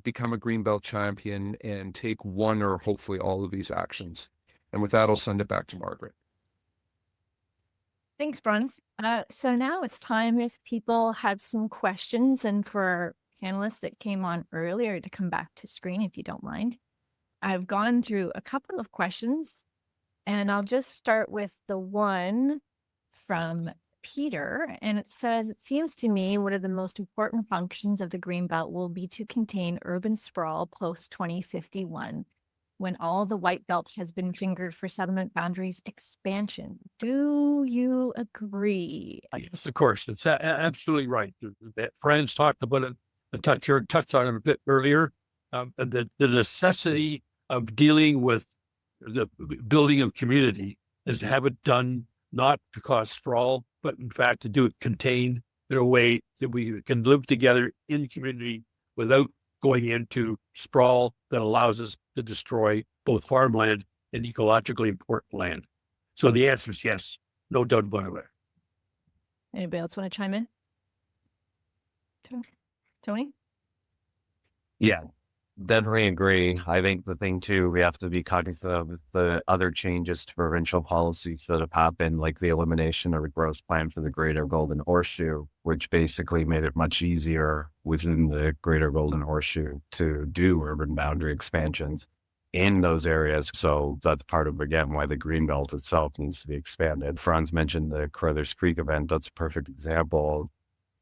become a Greenbelt champion, and take one or hopefully all of these actions. And with that, I'll send it back to Margaret.
Thanks, Bruns. So now it's time if people have some questions, and for our panelists that came on earlier to come back to screen, if you don't mind. I've gone through a couple of questions, and I'll just start with the one from Peter, and it says, it seems to me one of the most important functions of the Greenbelt will be to contain urban sprawl post 2051, when all the white belt has been fingered for settlement boundaries expansion. Do you agree?
Yes, of course. It's absolutely right. Franz talked about it, touched on it a bit earlier. The necessity of dealing with the building of community is to have it done not to cause sprawl, but in fact to do it contained in a way that we can live together in community without going into sprawl that allows us to destroy both farmland and ecologically important land. So the answer is yes, no doubt about it.
Anybody else want to chime in? Tony?
Yeah, definitely agree. I think the thing too, we have to be cognizant of the other changes to provincial policies that have happened, like the elimination of a growth plan for the Greater Golden Horseshoe, which basically made it much easier within the Greater Golden Horseshoe to do urban boundary expansions in those areas. So that's part of, again, why the Greenbelt itself needs to be expanded. Franz mentioned the Carruthers Creek event. That's a perfect example.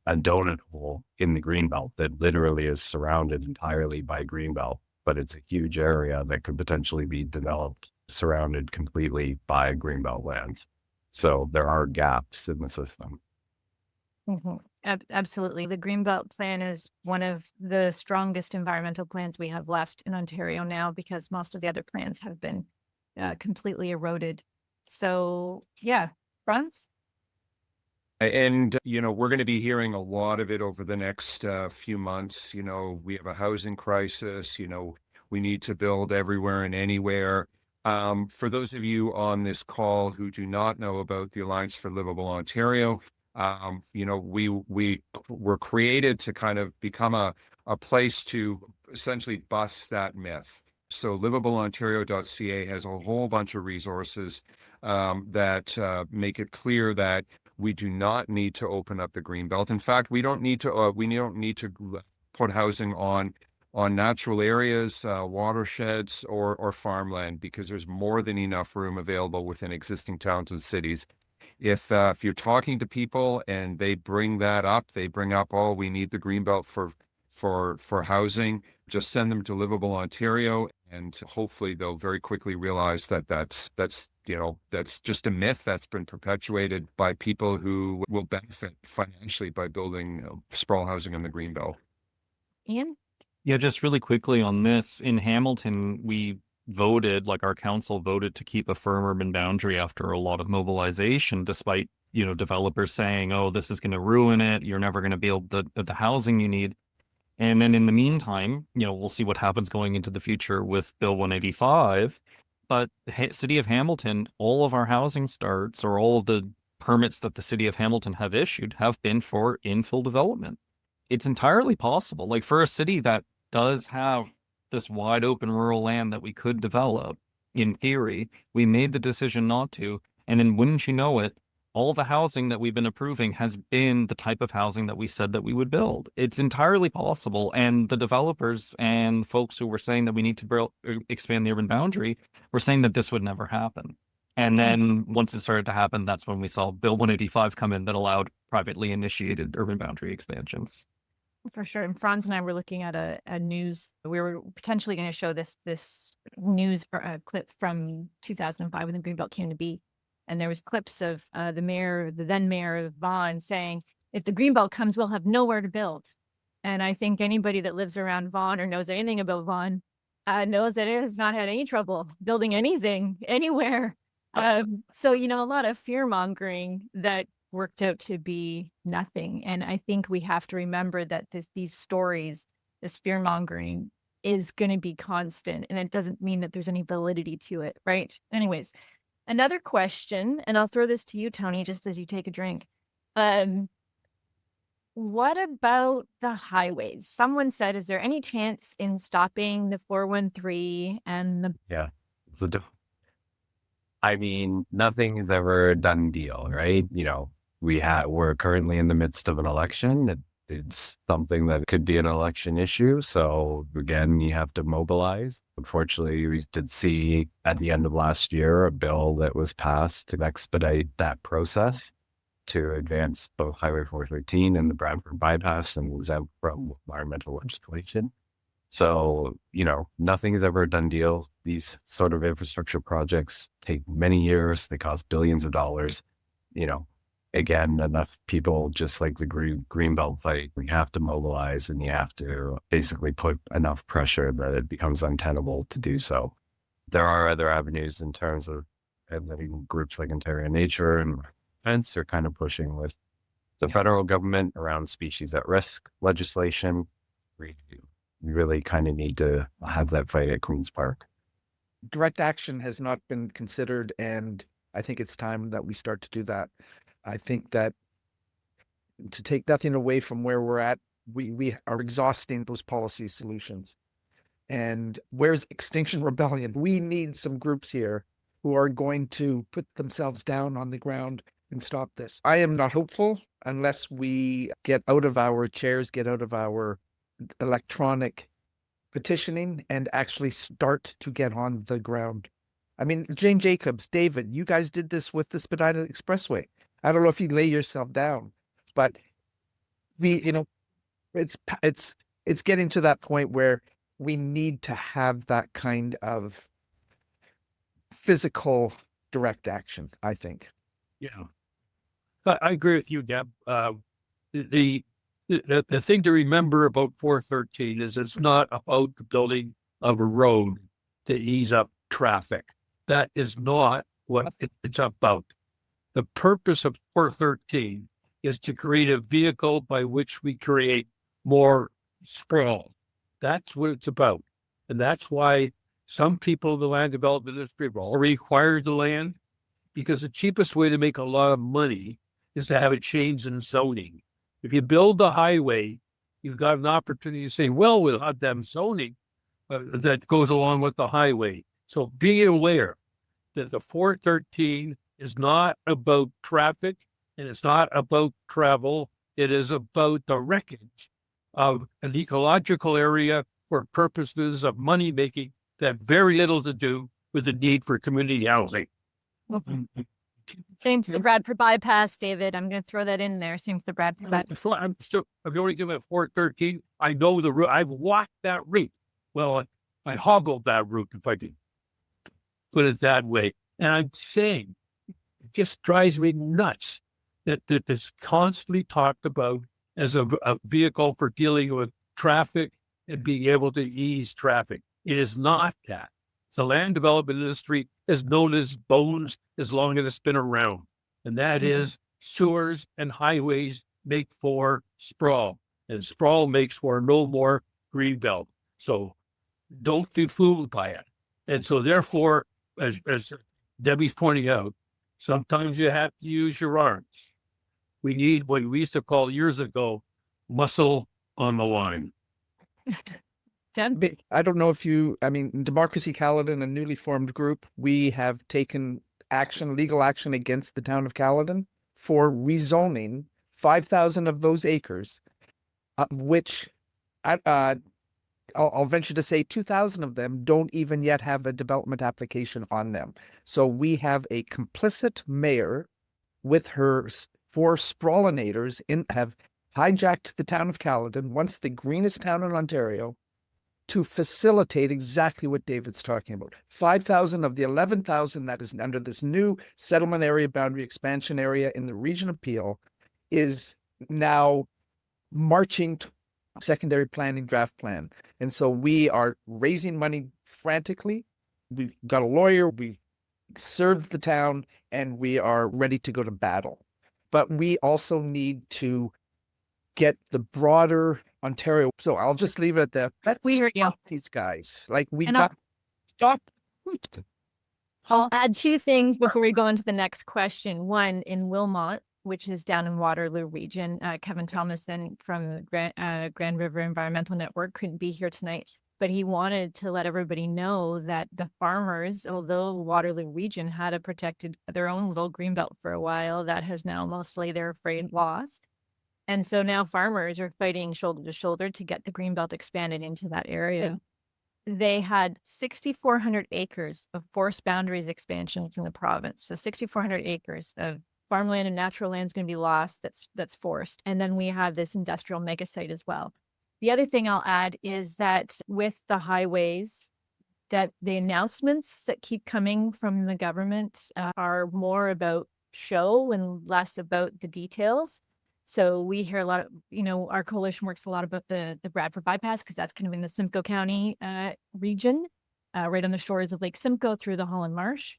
A donut hole in the Greenbelt that literally is surrounded entirely by Greenbelt, but it's a huge area that could potentially be developed, surrounded completely by Greenbelt lands. So there are gaps in the system.
Absolutely. The Greenbelt plan is one of the strongest environmental plans we have left in Ontario now, because most of the other plans have been completely eroded. So yeah, Franz?
And, we're going to be hearing a lot of it over the next few months. We have a housing crisis, we need to build everywhere and anywhere. For those of you on this call who do not know about the Alliance for Livable Ontario, we were created to kind of become a place to essentially bust that myth. So livableontario.ca has a whole bunch of resources that make it clear that we do not need to open up the Greenbelt. In fact, we don't need to put housing on natural areas, watersheds, or farmland, because there's more than enough room available within existing towns and cities. If you're talking to people and they bring up, oh, we need the Greenbelt for housing, just send them to Livable Ontario, and hopefully they'll very quickly realize that that's just a myth that's been perpetuated by people who will benefit financially by building sprawl housing in the Greenbelt.
Ian?
Yeah, just really quickly on this, in Hamilton, we voted, like our council voted to keep a firm urban boundary after a lot of mobilization, despite, developers saying, oh, this is going to ruin it. You're never going to build the housing you need. And then in the meantime, we'll see what happens going into the future with Bill 185. But City of Hamilton, all of our housing starts, or all of the permits that the City of Hamilton have issued, have been for infill development. It's entirely possible, like for a city that does have this wide open rural land that we could develop, in theory, we made the decision not to. And then wouldn't you know it, all the housing that we've been approving has been the type of housing that we said that we would build. It's entirely possible. And the developers and folks who were saying that we need to expand the urban boundary were saying that this would never happen. And then once it started to happen, that's when we saw Bill 185 come in that allowed privately initiated urban boundary expansions.
For sure. And Franz and I were looking at a news. We were potentially going to show this news clip from 2005 when the Greenbelt came to be. And there was clips of the then mayor of Vaughan saying, if the Greenbelt comes, we'll have nowhere to build. And I think anybody that lives around Vaughan or knows anything about Vaughan knows that it has not had any trouble building anything anywhere. So, a lot of fear mongering that worked out to be nothing. And I think we have to remember that these stories, this fear mongering, is going to be constant. And it doesn't mean that there's any validity to it, right? Anyways. Another question, and I'll throw this to you, Tony, just as you take a drink. What about the highways? Someone said, is there any chance in stopping the 413 and the...
Yeah. I mean, nothing is ever a done deal, right? We're currently in the midst of an election. It's something that could be an election issue. So again, you have to mobilize. Unfortunately, we did see at the end of last year a bill that was passed to expedite that process to advance both Highway 413 and the Bradford bypass and exempt from environmental legislation. So, nothing is ever a done deal. These sort of infrastructure projects take many years. They cost billions of dollars. Again, enough people, just like the Greenbelt fight, we have to mobilize, and you have to basically put enough pressure that it becomes untenable to do so. there are other avenues in terms of letting groups like Ontario Nature and Fence are kind of pushing with the federal government around species at risk legislation. We really kind of need to have that fight at Queen's Park.
Direct action has not been considered, and I think it's time that we start to do that. I think that to take nothing away from where we're at, we are exhausting those policy solutions. And where's Extinction Rebellion? We need some groups here who are going to put themselves down on the ground and stop this. I am not hopeful unless we get out of our chairs, get out of our electronic petitioning, and actually start to get on the ground. I mean, Jane Jacobs, David, you guys did this with the Spadina Expressway. I don't know if you lay yourself down, but it's getting to that point where we need to have that kind of physical direct action, I think.
Yeah. I agree with you, Deb. The thing to remember about 413 is it's not about the building of a road to ease up traffic. That is not what it's about. The purpose of 413 is to create a vehicle by which we create more sprawl. That's what it's about. And that's why some people in the land development industry have already acquired the land, because the cheapest way to make a lot of money is to have a change in zoning. If you build the highway, you've got an opportunity to say, well, we'll have them zoning that goes along with the highway. So being aware that the 413 is not about traffic and it's not about travel. It is about the wreckage of an ecological area for purposes of money making that have very little to do with the need for community housing.
Same for the Bradford bypass, David. I'm going to throw that in there. Same for the Bradford bypass.
I've already given it 413. I know the route. I've walked that route. Well, I hobbled that route, if I can put it that way. And I'm saying, it just drives me nuts that it's constantly talked about as a vehicle for dealing with traffic and being able to ease traffic. It is not that. The land development industry is known as bones as long as it's been around. And that is sewers and highways make for sprawl. And sprawl makes for no more greenbelt. So don't be fooled by it. And so therefore, as Debbie's pointing out, sometimes you have to use your arms. We need what we used to call years ago, muscle on the line.
I don't know if Democracy Caledon, a newly formed group, we have taken legal action against the town of Caledon for rezoning 5,000 of those acres, which I'll venture to say 2,000 of them don't even yet have a development application on them. So we have a complicit mayor with her 4 sprawlinators have hijacked the town of Caledon, once the greenest town in Ontario, to facilitate exactly what David's talking about. 5,000 of the 11,000 that is under this new settlement area boundary expansion area in the region of Peel is now marching to secondary planning draft plan. And so we are raising money frantically. We've got a lawyer, we've served the town, and we are ready to go to battle. But we also need to get the broader Ontario. So I'll just leave it at that.
We heard you.
These guys, like we
And
got stop.
I'll add 2 things before we go into the next question. One, in Wilmot, which is down in Waterloo region, Kevin Thomason from Grand River Environmental Network couldn't be here tonight, but he wanted to let everybody know that the farmers, although Waterloo region had protected their own little greenbelt for a while, that has now mostly, they're afraid, lost. And so now farmers are fighting shoulder to shoulder to get the greenbelt expanded into that area. They had 6,400 acres of forest boundaries expansion from the province. So 6,400 acres of farmland and natural land is going to be lost. That's forest. And then we have this industrial mega site as well. The other thing I'll add is that with the highways, that the announcements that keep coming from the government are more about show and less about the details. So we hear a lot of, our coalition works a lot about the Bradford bypass, because that's kind of in the Simcoe County region. right on the shores of Lake Simcoe through the Holland Marsh.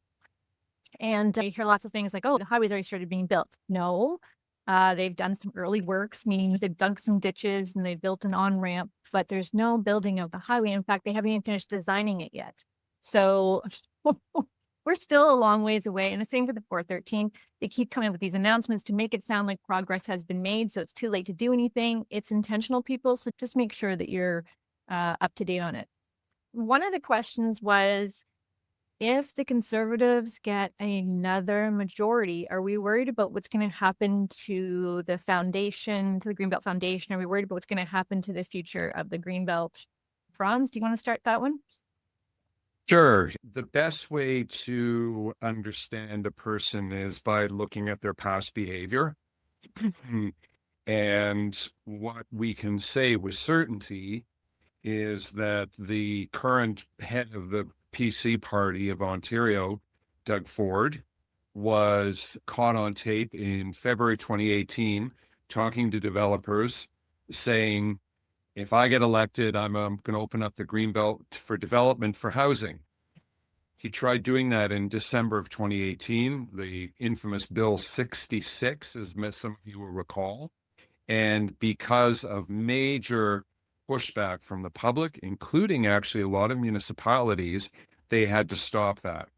And I hear lots of things like, oh, the highway's already started being built. No, they've done some early works, meaning they've dug some ditches and they've built an on-ramp, but there's no building of the highway. In fact, they haven't even finished designing it yet. So we're still a long ways away. And the same for the 413. They keep coming up with these announcements to make it sound like progress has been made. So it's too late to do anything. It's intentional, people. So just make sure that you're up to date on it. One of the questions was, if the Conservatives get another majority, are we worried about what's going to happen to the foundation, to the Greenbelt Foundation? Are we worried about what's going to happen to the future of the Greenbelt? Franz, do you want to start that one?
Sure. The best way to understand a person is by looking at their past behavior. And what we can say with certainty is that the current head of the PC party of Ontario, Doug Ford, was caught on tape in February 2018 talking to developers saying, if I get elected, I'm going to open up the Greenbelt for development for housing. He tried doing that in December of 2018, the infamous Bill 66, as some of you will recall. And because of major pushback from the public, including actually a lot of municipalities, they had to stop that.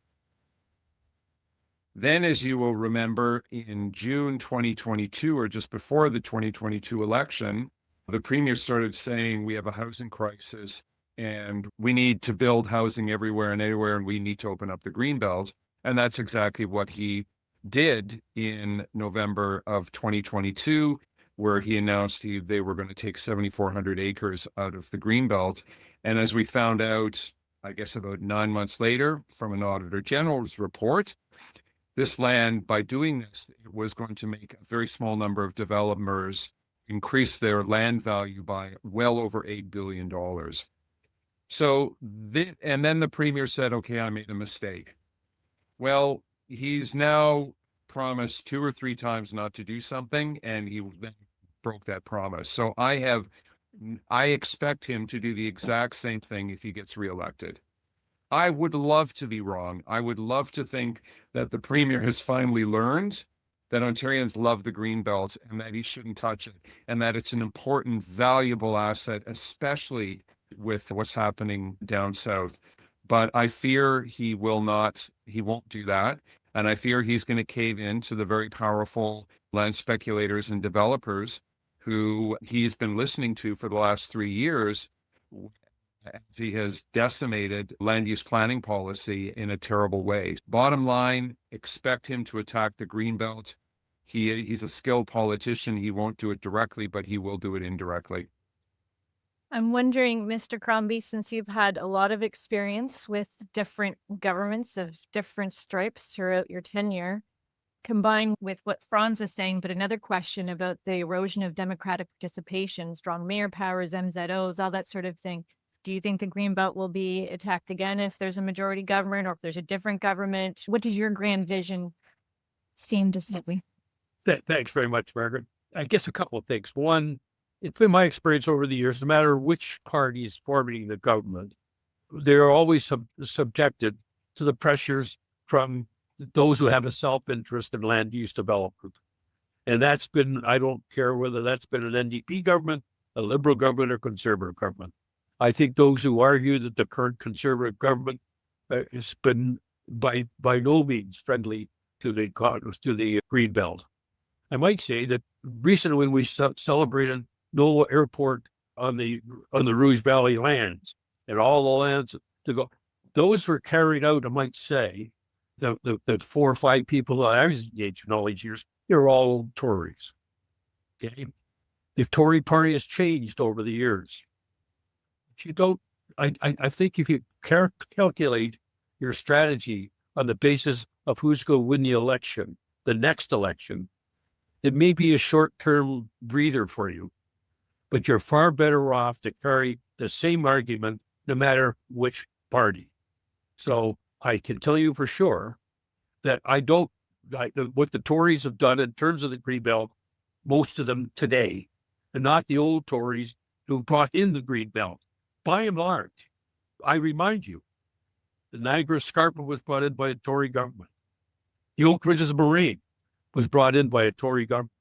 Then, as you will remember, in June 2022, or just before the 2022 election, the premier started saying we have a housing crisis and we need to build housing everywhere and anywhere, and we need to open up the Greenbelt. And that's exactly what he did in November of 2022, where he announced they were going to take 7,400 acres out of the Greenbelt. And as we found out, I guess about 9 months later, from an Auditor General's report, this land, by doing this, it was going to make a very small number of developers increase their land value by well over $8 billion. So, and then the premier said, okay, I made a mistake. Well, he's now promised 2 or 3 times not to do something, and he then broke that promise. So I expect him to do the exact same thing if he gets reelected. I would love to be wrong. I would love to think that the premier has finally learned that Ontarians love the Greenbelt and that he shouldn't touch it, and that it's an important, valuable asset, especially with what's happening down south. But I fear he won't do that. And I fear he's going to cave in to the very powerful land speculators and developers who he's been listening to for the last 3 years. He has decimated land use planning policy in a terrible way. Bottom line, expect him to attack the Greenbelt. He's a skilled politician. He won't do it directly, but he will do it indirectly.
I'm wondering, Mr. Crombie, since you've had a lot of experience with different governments of different stripes throughout your tenure, combined with what Franz was saying, but another question about the erosion of democratic participation, strong mayor powers, MZOs, all that sort of thing. Do you think the Greenbelt will be attacked again if there's a majority government or if there's a different government? What does your grand vision seem to say?
Thanks very much, Margaret. I guess a couple of things. One, it's been my experience over the years, no matter which party is forming the government, they're always subjected to the pressures from those who have a self-interest in land use development. And that's been, I don't care whether that's been an NDP government, a Liberal government, or Conservative government. I think those who argue that the current Conservative government has been by no means friendly to the Greenbelt. I might say that recently when we celebrated NOLA Airport on the Rouge Valley lands and all the lands to go, those were carried out, I might say, the 4 or 5 people that I was engaged in all these years, they're all Tories. Okay, the Tory party has changed over the years. You don't. I think if you calculate your strategy on the basis of who's going to win the election, the next election, it may be a short-term breather for you, but you're far better off to carry the same argument no matter which party. So I can tell you for sure that what the Tories have done in terms of the Greenbelt, most of them today, and not the old Tories who brought in the Greenbelt. By and large, I remind you, The Niagara Escarpment was brought in by a Tory government. The Oak Ridges Moraine was brought in by a Tory government.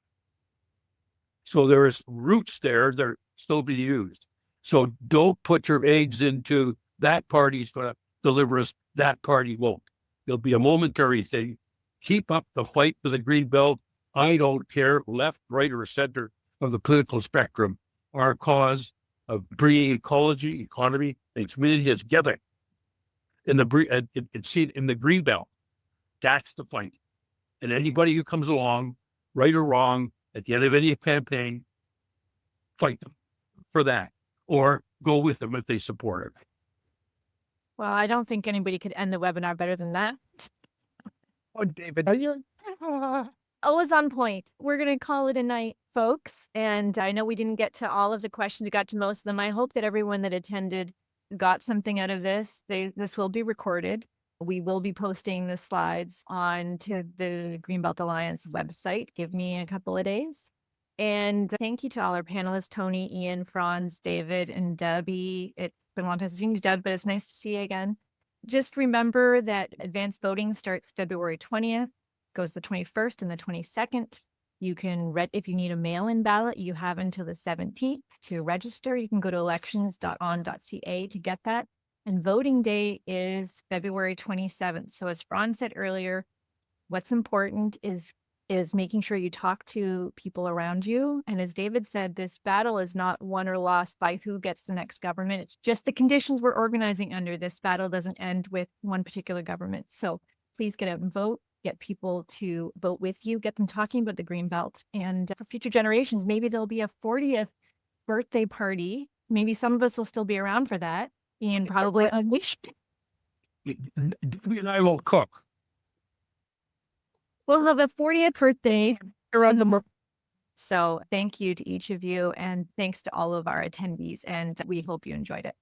So there is roots there that are still being used. So don't put your eggs into that party's going to deliver us, that party won't. It'll be a momentary thing. Keep up the fight for the Greenbelt. I don't care, left, right, or center of the political spectrum. Our cause of bringing ecology, economy, and community together in the Greenbelt. That's the fight. And anybody who comes along, right or wrong, at the end of any campaign, fight them for that, or go with them if they support it.
Well, I don't think anybody could end the webinar better than that.
Oh, David,
Always on point. We're going to call it a night, folks. And I know we didn't get to all of the questions. We got to most of them. I hope that everyone that attended got something out of this. This will be recorded. We will be posting the slides onto the Greenbelt Alliance website. Give me a couple of days. And thank you to all our panelists, Tony, Ian, Franz, David, and Debbie. It's been a long time since seeing you, Deb, but it's nice to see you again. Just remember that advanced voting starts February 20th, goes the 21st and the 22nd. You can if you need a mail-in ballot, you have until the 17th to register. You can go to elections.on.ca to get that. And voting day is February 27th. So as Franz said earlier, what's important is making sure you talk to people around you. And as David said, this battle is not won or lost by who gets the next government. It's just the conditions we're organizing under. This battle doesn't end with one particular government. So please get out and vote. Get people to vote with you. Get them talking about the Greenbelt. And for future generations, maybe there'll be a 40th birthday party. Maybe some of us will still be around for that. Ian probably.
Debbie and I will cook.
We'll have a 40th birthday around the. So thank you to each of you, and thanks to all of our attendees, and we hope you enjoyed it.